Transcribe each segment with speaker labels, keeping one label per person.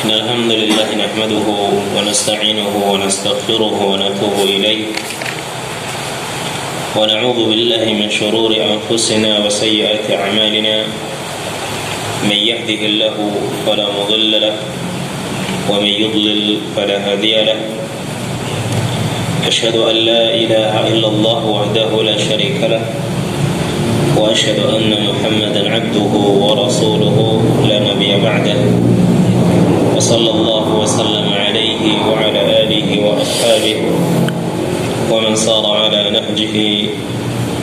Speaker 1: إن الحمد لله نحمده ونستعينه ونستغفره ونتوب إليه ونعوذ بالله من شرور أنفسنا وسيئات أعمالنا من يهده الله فلا مضل له ومن يضلل فلا هادي له أشهد أن لا إله إلا الله وحده لا شريك له وأشهد أن محمدا عبده ورسوله لا نبي بعده وصلى الله وسلم عليه وعلى آله وأصحابه ومن صار على نهجه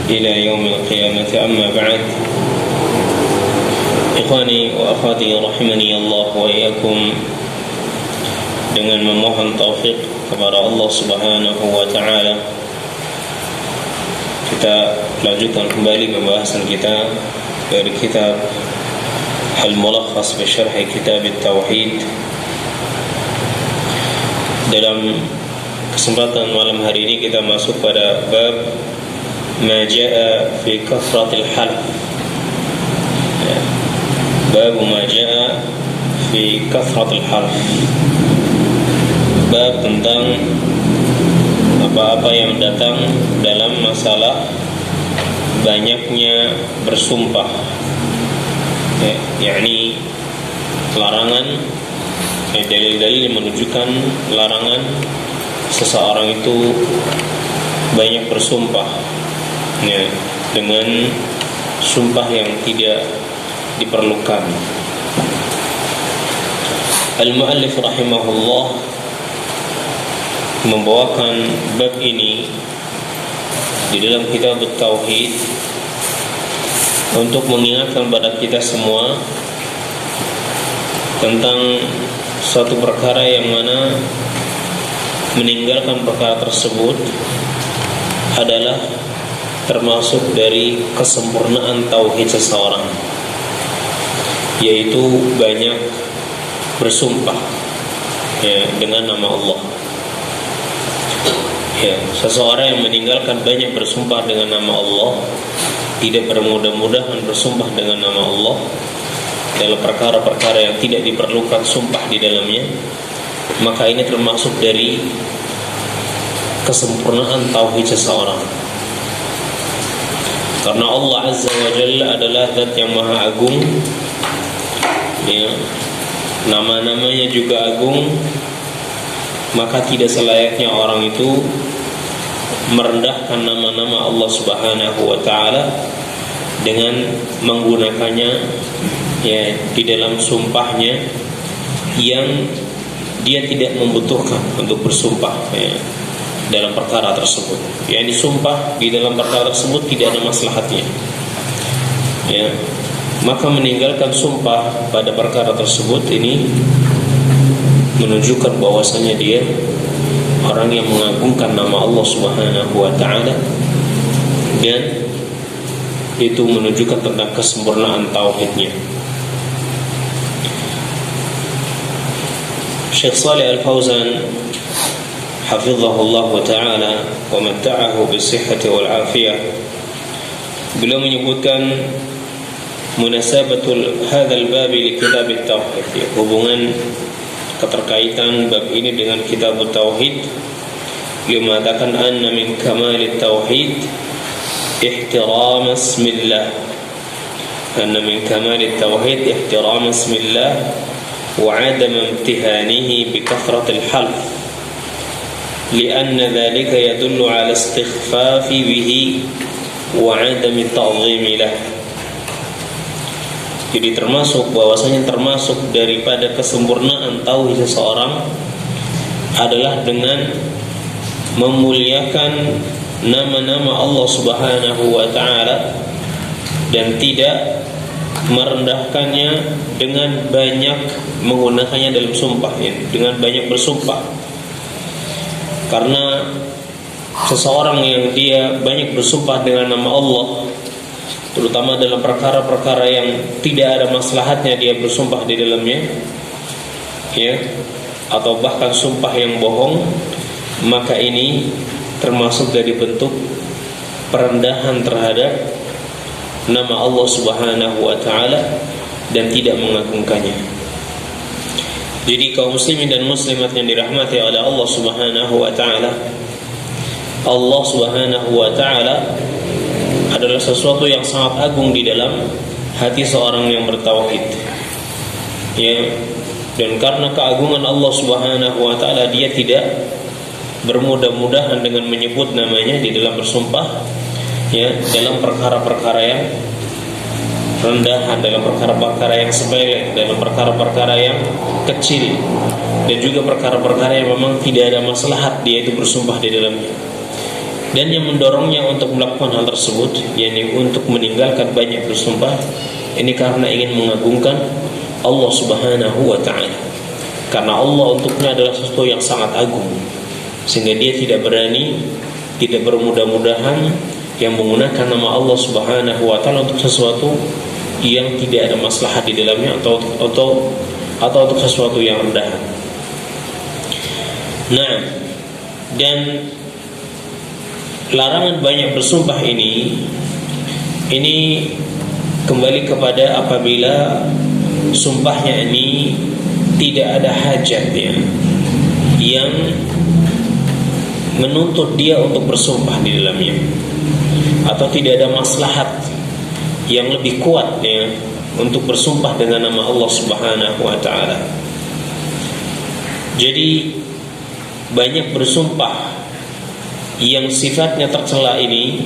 Speaker 1: إلى يوم القيامة أما بعد إخواني وأخواتي رحمني الله وإياكم dengan memohon taufik kepada Allah Subhanahu wa taala kita lanjutkan kembali pembahasan kita dari kitab Al-Mulakhas bi Syarh Kitab At-Tauhid. Dalam kesempatan malam hari ini kita masuk pada bab ma jaa fi kathratil half. Bab ma jaa fi kathratil half. Bab tentang apa-apa yang datang dalam masalah banyaknya bersumpah, yakni larangan, dalil-dalil yang menunjukkan larangan seseorang itu banyak bersumpah dengan sumpah yang tidak diperlukan. Al-Mu'allif rahimahullah membawakan bab ini di dalam kitab At-Tauhid untuk mengingatkan pada kita semua tentang suatu perkara yang mana meninggalkan perkara tersebut adalah termasuk dari kesempurnaan tauhid seseorang, yaitu banyak bersumpah dengan nama Allah. Seseorang yang meninggalkan banyak bersumpah dengan nama Allah, tidak bermudah-mudahan bersumpah dengan nama Allah dalam perkara-perkara yang tidak diperlukan sumpah di dalamnya, maka ini termasuk dari kesempurnaan tauhid seseorang. Karena Allah Azza wa Jalla adalah zat yang maha agung, nama-namanya juga agung, maka tidak selayaknya orang itu merendahkan nama-nama Allah Subhanahu wa taala dengan menggunakannya di dalam sumpahnya yang dia tidak membutuhkan untuk bersumpah dalam perkara tersebut. Yang disumpah di dalam perkara tersebut tidak ada maslahatnya. Maka meninggalkan sumpah pada perkara tersebut ini menunjukkan bahwasanya dia orang yang mengagungkan nama Allah Subhanahu wa taala, dan itu menunjukkan tentang kesempurnaan tauhidnya. Syekh Shalih Al-Fauzan hafizahullah taala wa matta'ahu bis-sihhati wal 'afiyah, beliau menyebutkan munasabatul hadzal bab li kitab at-tauhid, hubungan keterkaitan bab ini dengan kitab Tauhid. Beliau mengatakan anna min kamalit tauhid ihtiram ismillah, anna min kamalit tauhid ihtiram ismillah wa 'adam imtihanihi bi kathratil half, lianna dhalika yadullu 'ala istighfafi bihi wa 'adam ta'zimi lahu. Jadi bahwasanya termasuk daripada kesempurnaan tauhid seseorang adalah dengan memuliakan nama-nama Allah Subhanahu wa taala dan tidak merendahkannya dengan banyak menggunakannya dalam sumpah, dengan banyak bersumpah. Karena seseorang yang dia banyak bersumpah dengan nama Allah, terutama dalam perkara-perkara yang tidak ada maslahatnya dia bersumpah di dalamnya, atau bahkan sumpah yang bohong, maka ini termasuk dari bentuk perendahan terhadap nama Allah Subhanahu wa taala dan tidak mengagungkannya. Jadi kaum muslimin dan muslimat yang dirahmati oleh Allah Subhanahu wa taala, Allah Subhanahu wa taala adalah sesuatu yang sangat agung di dalam hati seorang yang bertauhid. Ya, dan karena keagungan Allah Subhanahu wa taala, dia tidak bermudah-mudahan dengan menyebut namanya di dalam bersumpah, ya, dalam perkara-perkara yang rendahan, dalam perkara-perkara yang sepele, dalam perkara-perkara yang kecil, dan juga perkara-perkara yang memang tidak ada maslahat dia itu bersumpah di dalamnya. Dan yang mendorongnya untuk melakukan hal tersebut, yakni untuk meninggalkan banyak bersumpah, ini karena ingin mengagungkan Allah Subhanahu wa ta'ala. Karena Allah untuknya adalah sesuatu yang sangat agung, sehingga dia tidak berani, tidak bermudah-mudahan yang menggunakan nama Allah Subhanahu wa ta'ala untuk sesuatu yang tidak ada maslahat di dalamnya, atau untuk sesuatu yang rendah. Nah, dan larangan banyak bersumpah ini kembali kepada apabila sumpahnya ini tidak ada hajatnya yang menuntut dia untuk bersumpah di dalamnya, atau tidak ada maslahat yang lebih kuat ya untuk bersumpah dengan nama Allah Subhanahu wa ta'ala. Jadi banyak bersumpah yang sifatnya tercela ini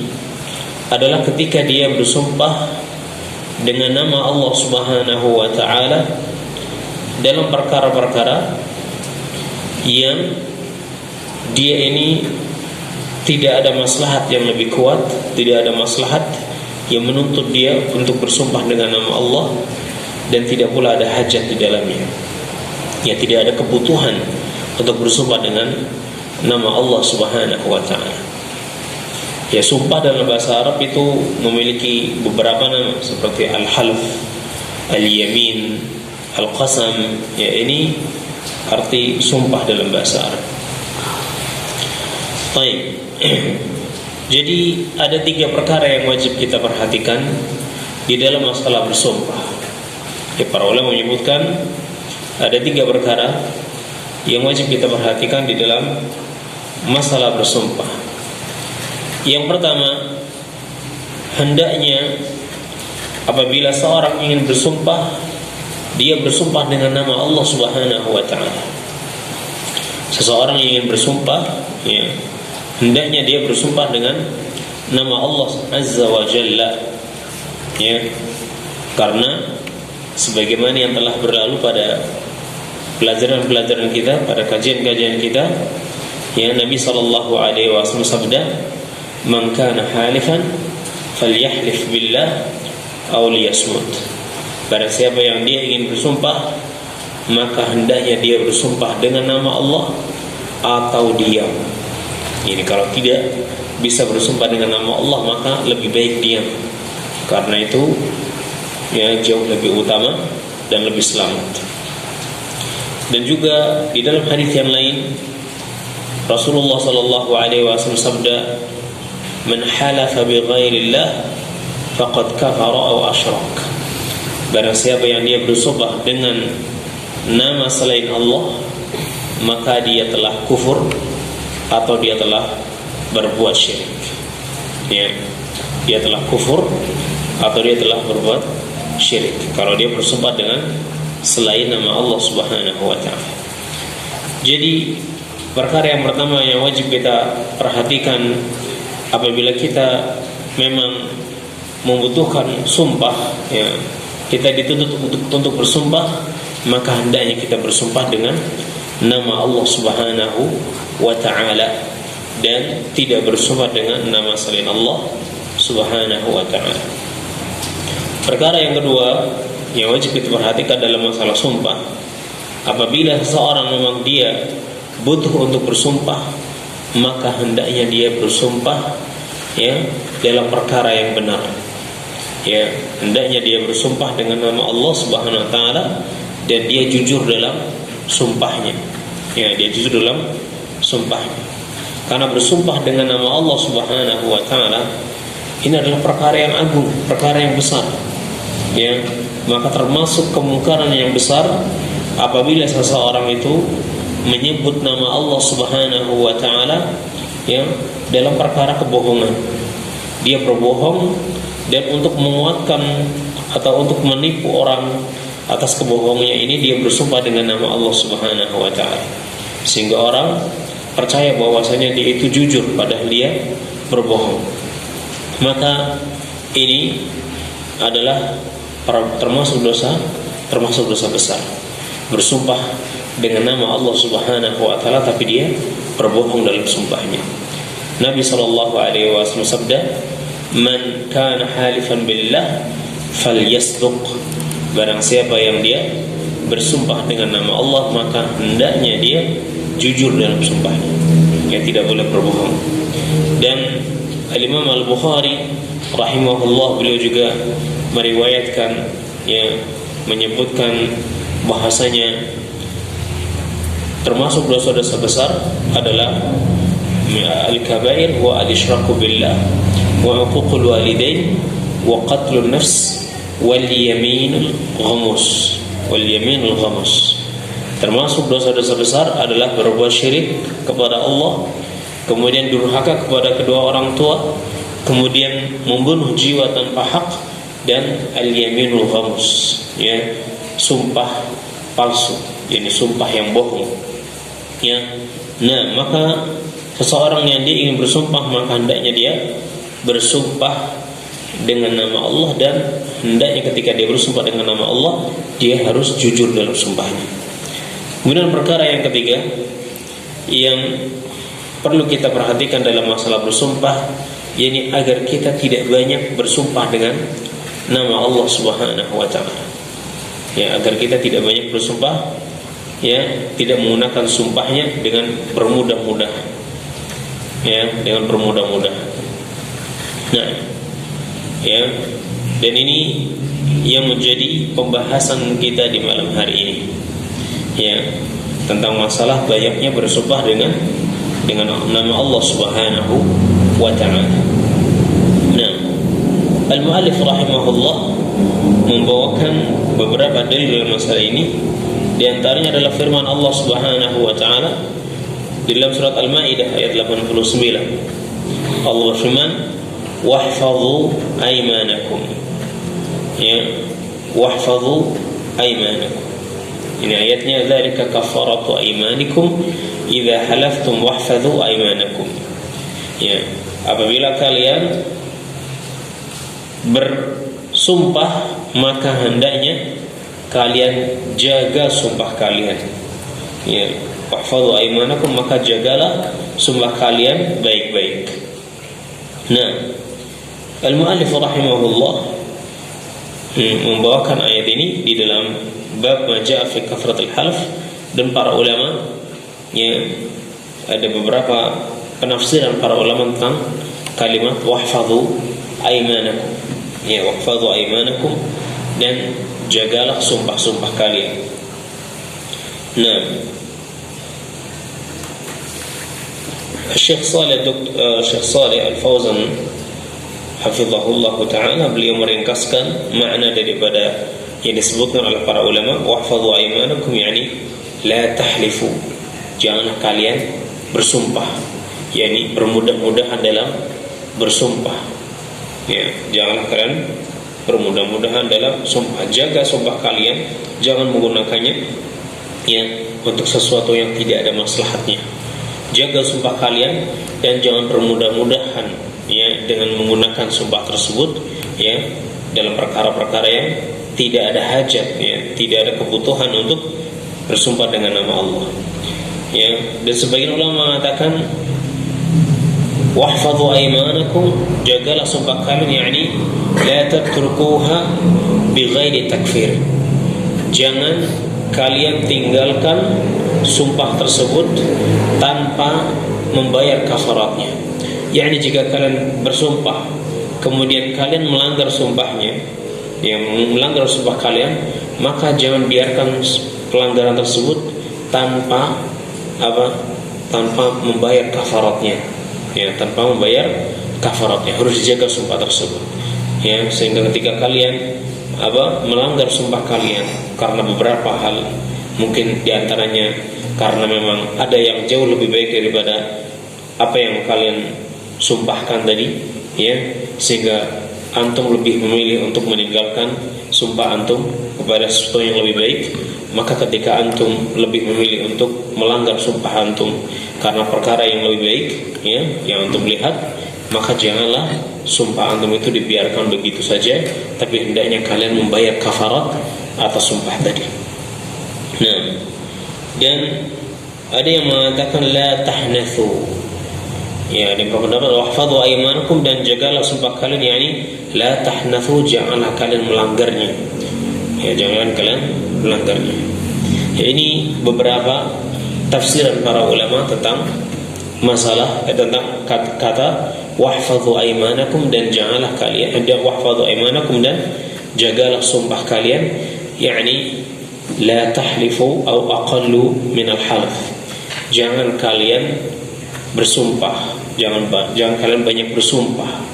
Speaker 1: adalah ketika dia bersumpah dengan nama Allah Subhanahu wa ta'ala dalam perkara-perkara yang dia ini tidak ada maslahat yang lebih kuat, tidak ada maslahat yang menuntut dia untuk bersumpah dengan nama Allah, dan tidak pula ada hajat di dalamnya. Ya, tidak ada kebutuhan untuk bersumpah dengan nama Allah Subhanahu wa ta'ala. Ya, sumpah dalam bahasa Arab itu memiliki beberapa nama seperti al-half, al-yamin, al-qasam. Ya, ini arti sumpah dalam bahasa Arab. Baik. Jadi ada 3 perkara yang wajib kita perhatikan di dalam masalah bersumpah. Ya, para ulama menyebutkan ada 3 perkara yang wajib kita perhatikan di dalam masalah bersumpah. Yang pertama, hendaknya apabila seorang ingin bersumpah, dia bersumpah dengan nama Allah Subhanahu wa ta'ala. Seseorang yang ingin bersumpah, ya, hendaknya dia bersumpah dengan nama Allah Azza wa Jalla, ya, karena sebagaimana yang telah berlalu pada pelajaran-pelajaran kita, pada kajian-kajian kita, ya, Nabi sallallahu alaihi wasallam sabda, "Man kana halifan falyahlif billah aw liyasmut." Barang siapa yang dia ingin bersumpah, maka hendaknya dia bersumpah dengan nama Allah atau diam. Ini kalau tidak bisa bersumpah dengan nama Allah, maka lebih baik diam. Karena itu ya jauh lebih utama dan lebih selamat. Dan juga di dalam hadis yang lain Rasulullah sallallahu alaihi wasallam sabda, "Man halafa bi ghairillah faqad kafara aw asyrak." Barang siapa yang dia bersumpah dengan nama selain Allah, maka dia telah kufur atau dia telah berbuat syirik. Ya, dia telah kufur atau dia telah berbuat syirik kalau dia bersumpah dengan selain nama Allah Subhanahu wa ta'ala. Jadi perkara yang pertama yang wajib kita perhatikan apabila kita memang membutuhkan sumpah, ya, kita dituntut untuk bersumpah, maka hendaknya kita bersumpah dengan nama Allah Subhanahu wa ta'ala dan tidak bersumpah dengan nama selain Allah Subhanahu wa ta'ala. Perkara yang kedua yang wajib kita perhatikan dalam masalah sumpah, apabila seseorang memang dia butuh untuk bersumpah, maka hendaknya dia bersumpah ya dalam perkara yang benar. Ya, hendaknya dia bersumpah dengan nama Allah Subhanahu wa ta'ala dan dia jujur dalam sumpahnya. Ya, dia jujur dalam sumpahnya. Karena bersumpah dengan nama Allah Subhanahu wa ta'ala ini adalah perkara yang agung, perkara yang besar. Ya, maka termasuk kemungkaran yang besar apabila seseorang itu menyebut nama Allah Subhanahu wa taala ya dalam perkara kebohongan, dia berbohong dan untuk menguatkan atau untuk menipu orang atas kebohongannya ini dia bersumpah dengan nama Allah Subhanahu wa taala, sehingga orang percaya bahwasanya dia itu jujur padahal dia berbohong. Maka ini adalah termasuk dosa besar, bersumpah dengan nama Allah Subhanahu wa taala tapi dia berbohong dalam sumpahnya. Nabi sallallahu alaihi wasallam sabda, "Man kana halifan billah falyasduq." Barang siapa yang dia bersumpah dengan nama Allah, maka hendaknya dia jujur dalam sumpahnya, yang tidak boleh berbohong. Dan Al-Imam Al-Bukhari rahimahullah, beliau juga meriwayatkan ya, menyebutkan bahasanya termasuk dosa-dosa besar adalah al-kabair wa al-isyraku billah wa uququl walidain wa qatlun nafs wal yaminul ghamus. Termasuk dosa-dosa besar adalah berbuat syirik kepada Allah, kemudian durhaka kepada kedua orang tua, kemudian membunuh jiwa tanpa hak, dan al-yaminul ghamus, ya, sumpah palsu, yakni sumpah yang bohong. Ya. Nah, maka seseorang yang dia ingin bersumpah, maka hendaknya dia bersumpah dengan nama Allah, dan hendaknya ketika dia bersumpah dengan nama Allah, dia harus jujur dalam sumpahnya. Kemudian perkara yang ketiga yang perlu kita perhatikan dalam masalah bersumpah, yakni agar kita tidak banyak bersumpah dengan nama Allah Subhanahu wa taala. Ya, agar kita tidak banyak bersumpah, ya, tidak menggunakan sumpahnya dengan bermudah-mudahan. Ya, dengan bermudah-mudahan. Nah, ya, dan ini yang menjadi pembahasan kita di malam hari ini, ya, tentang masalah banyaknya bersumpah dengan nama Allah Subhanahu wa taala. Nah, al-muallif rahimahullah membawakan beberapa dalil dalam masalah ini. Di antaranya adalah firman Allah Subhanahu wa taala di dalam surat Al-Maidah ayat 89. Allah berfirman, "Wahfadhu aymanakum." Ya, wahfadhu aymanakum. Ini ayatnya, "Dzalika kafaratu aymanikum idza halaftum wahfadhu aymanakum." Ya, apabila kalian bersumpah, maka hendaknya kalian jaga sumpah kalian. Ya, wahfadhu aymanakum, maka jagalah sumpah kalian baik-baik. Nah, al-muallif rahimahullah membawakan ayat ini di dalam bab majaa fi kafratul half, dan para ulama, ya, ada beberapa penafsiran para ulama tentang kalimat wahfadhu aymanakum. Ya, wahfadhu aymanakum, dan jagalah sumpah-sumpah kalian. Nah, Syekh Saleh Al-Fauzan hafizahullah ta'ala, beliau meringkaskan makna daripada yang disebutkan oleh para ulama, wahfadhu aymanakum, yakni la tahlifu, janganlah kalian bersumpah, yakni bermudah-mudahan dalam bersumpah. Ya, janganlah kalian bermudah-mudahan dalam sumpah. Jaga sumpah kalian, jangan menggunakannya ya untuk sesuatu yang tidak ada maslahatnya. Jaga sumpah kalian dan jangan bermudah-mudahan ya dengan menggunakan sumpah tersebut ya dalam perkara-perkara yang tidak ada hajat, ya, tidak ada kebutuhan untuk bersumpah dengan nama Allah. Ya, dan sebagian ulama mengatakan wahfadhu aymanakum, jagalah sumpah kalian, yakni la tatrukuha bighairi takfir. Jangan kalian tinggalkan sumpah tersebut tanpa membayar kafaratnya. Yakni jika kalian bersumpah kemudian kalian melanggar sumpahnya, yang melanggar sumpah kalian, maka jangan biarkan pelanggaran tersebut tanpa membayar kafaratnya. Ya, tanpa membayar kafaratnya, harus dijaga sumpah tersebut. Ya, sehingga ketika kalian melanggar sumpah kalian karena beberapa hal Mungkin diantaranya karena memang ada yang jauh lebih baik daripada apa yang kalian sumpahkan tadi, ya, sehingga antum lebih memilih untuk meninggalkan sumpah antum kepada sesuatu yang lebih baik. Maka ketika antum lebih memilih untuk melanggar sumpah antum karena perkara yang lebih baik, ya, yang antum lihat, maka janganlah sumpah antum itu dibiarkan begitu saja, tapi hendaknya kalian membayar kafarat atas sumpah tadi. Nah, dan ada yang mengatakan la tahnathu, ya, dan berpendapat wahfadhu aymanakum, dan jagalah sumpah kalian, yakni la tahnathu, janganlah kalian melanggarnya, ya, jangan kalian melanggarnya. Ya, ini beberapa tafsiran para ulama tentang masalah tentang kata wahfadhu aymanakum, dan janganlah kalian, wahfadhu aymanakum, dan jagalah sumpah kalian, yakni la tahlifu atau aqallu min al-half. Jangan kalian bersumpah, jangan kalian banyak bersumpah,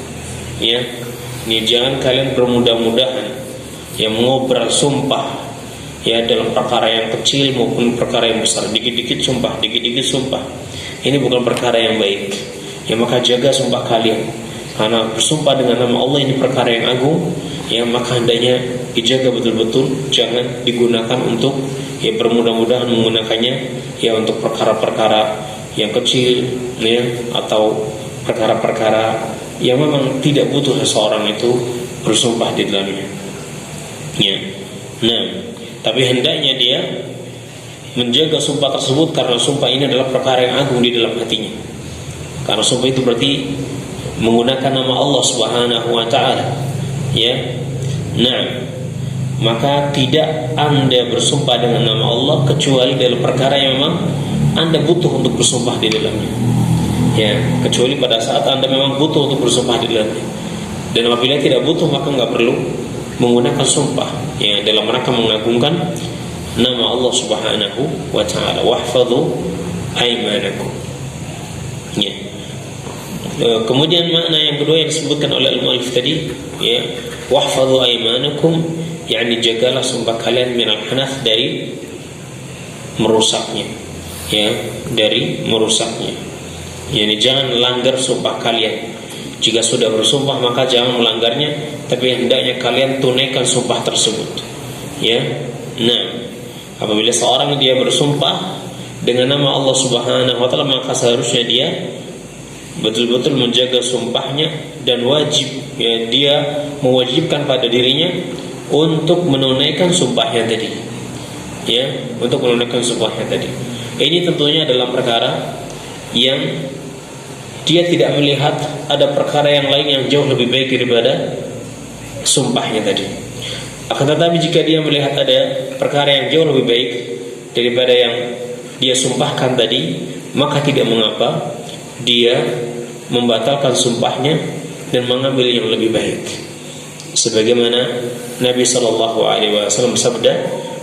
Speaker 1: ya. Ini jangan kalian bermudah-mudahan, yang mengobrol sumpah, ya, dalam perkara yang kecil maupun perkara yang besar, dikit-dikit sumpah, dikit-dikit sumpah. Ini bukan perkara yang baik. Ya, maka jaga sumpah kalian, karena bersumpah dengan nama Allah ini perkara yang agung, ya, maka hendaknya dijaga betul-betul, jangan digunakan untuk, ya, bermudah-mudahan menggunakannya, ya, untuk perkara-perkara yang kecil, ya, atau perkara-perkara yang memang tidak butuh seseorang itu bersumpah di dalamnya, ya. Nah, tapi hendaknya dia menjaga sumpah tersebut, karena sumpah ini adalah perkara yang agung di dalam hatinya. Karena sumpah itu berarti menggunakan nama Allah Subhanahu wa taala, ya. Nah, maka tidak Anda bersumpah dengan nama Allah kecuali dalam perkara yang memang Anda butuh untuk bersumpah di dalamnya, ya, kecuali pada saat Anda memang butuh untuk bersumpah di dalamnya. Dan apabila tidak butuh, maka enggak perlu menggunakan sumpah, ya, dalam rangka mengagungkan nama Allah Subhanahu wa taala. Wahfadhu aymanakum, ya. Kemudian makna yang kedua yang disebutkan oleh al-mu'allif tadi, ya, wahfadhu aymanakum, yakni jagalah sumpah kalian min al-hanath, dari merusaknya, ya, dari merusaknya. Yani jangan langgar sumpah kalian. Jika sudah bersumpah maka jangan melanggarnya, tapi hendaknya kalian tunaikan sumpah tersebut, ya. Nah, apabila seorang dia bersumpah dengan nama Allah Subhanahu wa taala, maka seharusnya dia betul-betul menjaga sumpahnya, dan wajib, ya, dia mewajibkan pada dirinya untuk menunaikan sumpahnya tadi, ya, untuk menunaikan sumpahnya tadi. Ini tentunya dalam perkara yang dia tidak melihat ada perkara yang lain yang jauh lebih baik daripada sumpahnya tadi. Akan tetapi jika dia melihat ada perkara yang jauh lebih baik daripada yang dia sumpahkan tadi, maka tidak mengapa dia membatalkan sumpahnya dan mengambil yang lebih baik. Sebagaimana Nabi SAW bersabda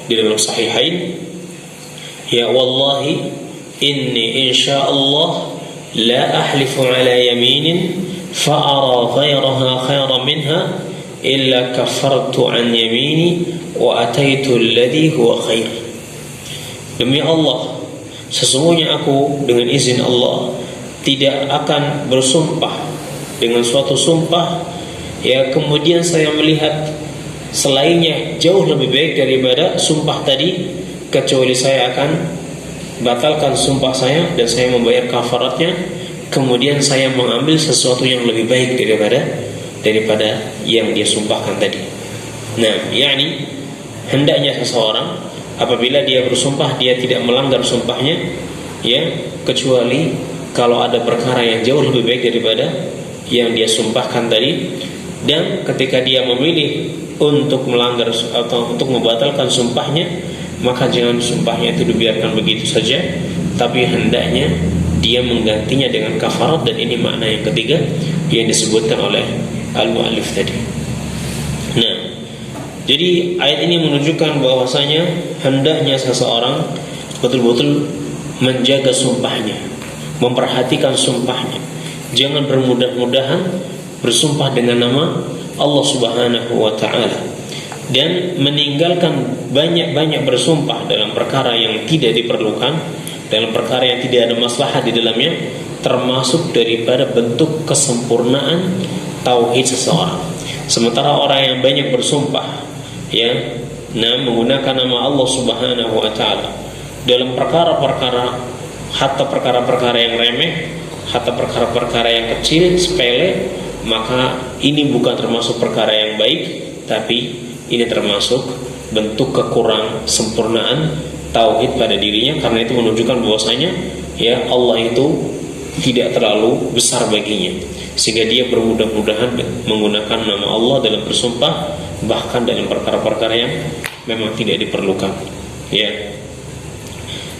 Speaker 1: di dalam Sahihain, ya wallahi inni insyaallah la ahlifu ala yaminin fa'ara ghayraha khairan minha illa kafartu an yamini wa ataitu alladhi huwa khair. Demi Allah, sesungguhnya aku dengan izin Allah tidak akan bersumpah dengan suatu sumpah, ya, kemudian saya melihat selainnya jauh lebih baik daripada sumpah tadi, kecuali saya akan batalkan sumpah saya dan saya membayar kafaratnya, kemudian saya mengambil sesuatu yang lebih baik daripada yang dia sumpahkan tadi. Nah, yakni hendaknya seseorang apabila dia bersumpah, dia tidak melanggar sumpahnya, ya, kecuali kalau ada perkara yang jauh lebih baik daripada yang dia sumpahkan tadi. Dan ketika dia memilih untuk melanggar atau untuk membatalkan sumpahnya, maka jangan sumpahnya itu dibiarkan begitu saja, tapi hendaknya dia menggantinya dengan kafarat. Dan ini makna yang ketiga yang disebutkan oleh al-mu'allif tadi. Nah, jadi ayat ini menunjukkan bahwasanya hendaknya seseorang betul-betul menjaga sumpahnya, memperhatikan sumpahnya. Jangan bermudah-mudahan bersumpah dengan nama Allah Subhanahu wa taala. dan meninggalkan banyak-banyak bersumpah dalam perkara yang tidak diperlukan, dalam perkara yang tidak ada maslahat di dalamnya, termasuk daripada bentuk kesempurnaan tauhid seseorang. Sementara orang yang banyak bersumpah, menggunakan nama Allah Subhanahu wa taala dalam perkara-perkara, hatta perkara-perkara yang remeh, hatta perkara-perkara yang kecil, sepele, maka ini bukan termasuk perkara yang baik, tapi ini termasuk bentuk kekurang sempurnaan tauhid pada dirinya, karena itu menunjukkan bahwasanya Allah itu tidak terlalu besar baginya, sehingga dia bermudah-mudahan menggunakan nama Allah dalam bersumpah, bahkan dalam perkara-perkara yang memang tidak diperlukan.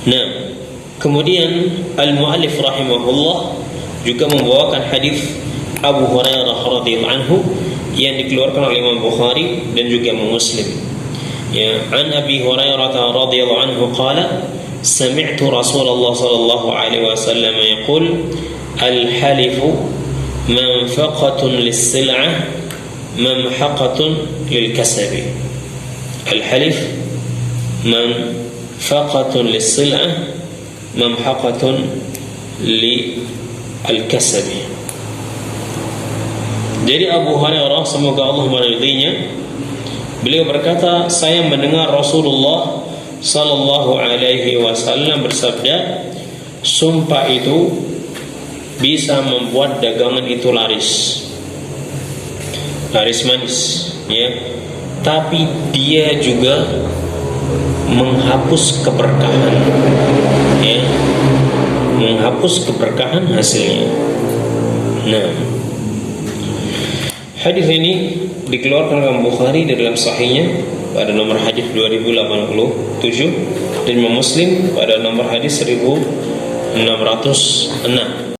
Speaker 1: Nah, kemudian al-muallif rahimahullah juga membawakan hadis Abu Hurairah radhiyallahu anhu yang dikeluarkan oleh Imam Bukhari dan juga Muslim. An Abi Hurairah radhiyallahu anhu qala sami'tu Rasulullah sallallahu alaihi wasallam yaqul al-halifu manfaqatun lis-sil'ah mamhaqatun lil-kasabi. Al-halif manfaqatun lis-sil'ah mamhaqatun lil-kasabi. Jadi Abu Hurairah, semoga Allah meridhinya, beliau berkata, saya mendengar Rasulullah sallallahu alaihi wasallam bersabda, sumpah itu bisa membuat dagangan itu laris manis, tapi dia juga menghapus keberkahan, menghapus keberkahan hasilnya. Nah, hadis ini dikeluarkan oleh Bukhari di dalam sahihnya pada nomor hadis 2087 dan Imam Muslim pada nomor hadis 1606.